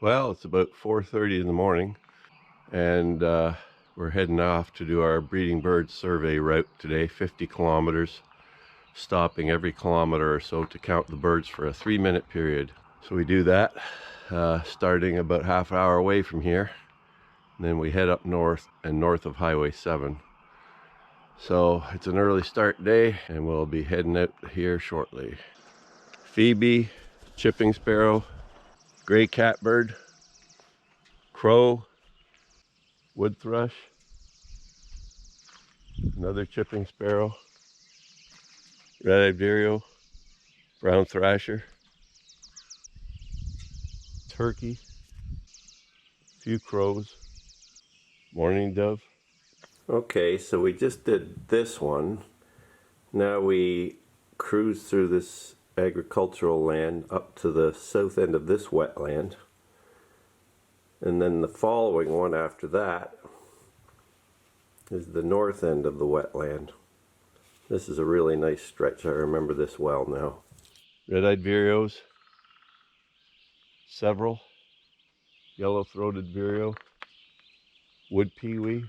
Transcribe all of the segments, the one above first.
Well, it's about 4:30 in the morning, and we're heading off to do our breeding bird survey route today, 50 kilometers, stopping every kilometer or so to count the birds for a 3-minute period. So we do that, starting about half an hour away from here. And then we head up north and north of Highway 7. So it's an early start day, and we'll be heading out here shortly. Phoebe, chipping sparrow, gray catbird, crow, wood thrush, another chipping sparrow, red-eyed vireo, brown thrasher, turkey, few crows, mourning dove. Okay, so we just did this one. Now we cruise through this agricultural land up to the south end of this wetland. And then the following one after that is the north end of the wetland. This is a really nice stretch. I remember this well now. Red-eyed vireos, several, yellow-throated vireo, wood pewee,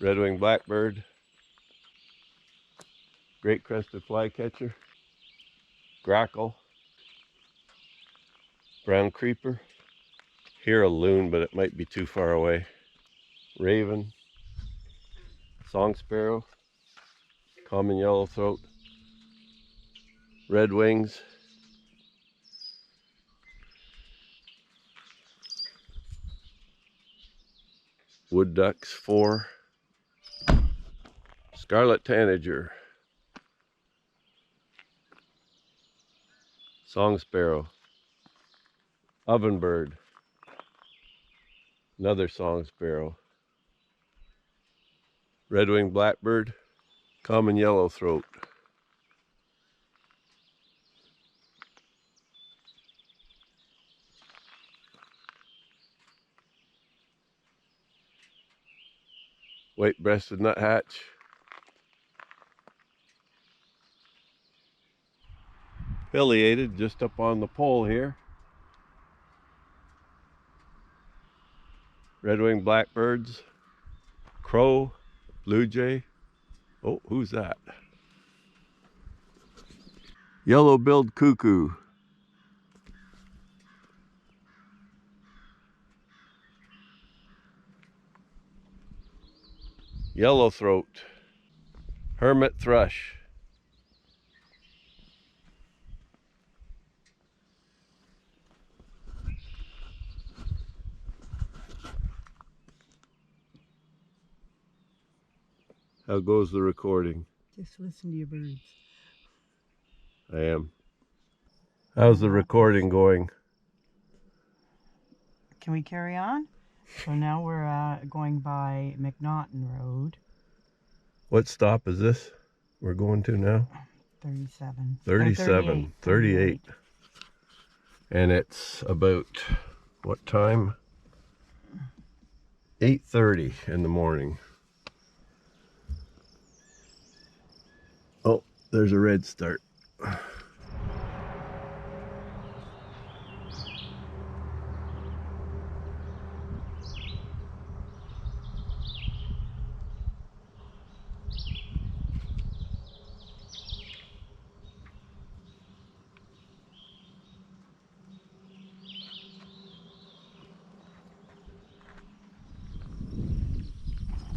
red-winged blackbird, great crested flycatcher, grackle, brown creeper, hear a loon but it might be too far away, raven, song sparrow, common yellowthroat, red wings, wood ducks 4, scarlet tanager, song sparrow, ovenbird, another song sparrow, red-winged blackbird, common yellowthroat, white-breasted nuthatch, pileated just up on the pole here, red-winged blackbirds, crow, blue jay. Oh, who's that? Yellow-billed cuckoo. Yellowthroat. Hermit thrush. How goes the recording? Just listen to your birds. I am. How's the recording going? Can we carry on? So now we're going by McNaughton Road. What stop is this we're going to now? 37. 37, 38. And it's about, what time? 8:30 in the morning. Oh, there's a red start.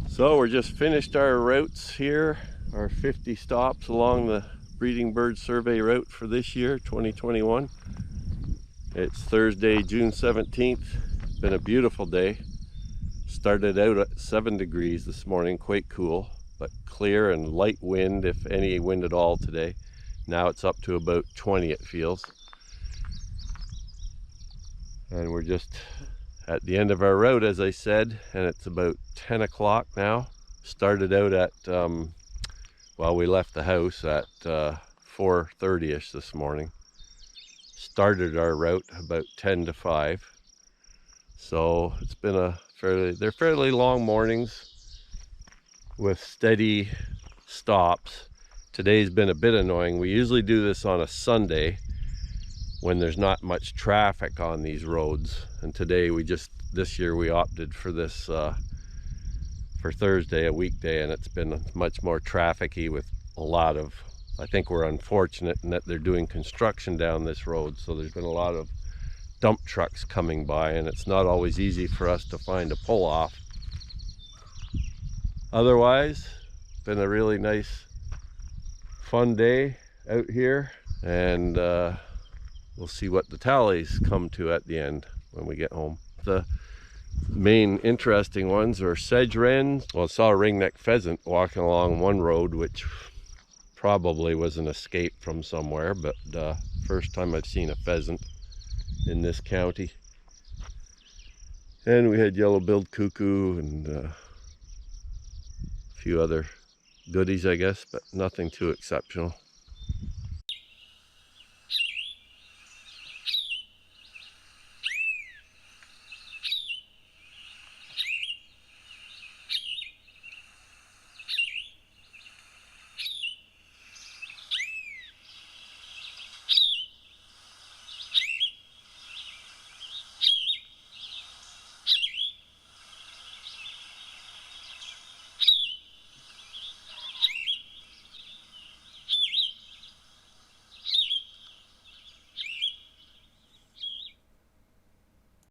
So we're just finished our routes here, our 50 stops along the breeding bird survey route for this year, 2021. It's Thursday, June 17th. It's been a beautiful day. Started out at 7 degrees this morning, quite cool, but clear and light wind, if any wind at all today. Now it's up to about 20, it feels. And we're just at the end of our route, as I said, and it's about 10 o'clock now. Started out at, well, we left the house at 4:30ish this morning. Started our route about 10 to 5. So it's been they're fairly long mornings with steady stops. Today's been a bit annoying. We usually do this on a Sunday, when there's not much traffic on these roads. And today this year we opted for this for Thursday, a weekday, and it's been much more trafficy with a lot of, I think we're unfortunate in that they're doing construction down this road, so there's been a lot of dump trucks coming by, and it's not always easy for us to find a pull off. Otherwise, been a really nice, fun day out here, and we'll see what the tallies come to at the end when we get home. The main interesting ones are sedge wrens. Well, I saw a ringneck pheasant walking along one road, which probably was an escape from somewhere, but first time I've seen a pheasant in this county. And we had yellow-billed cuckoo and a few other goodies, I guess, but nothing too exceptional.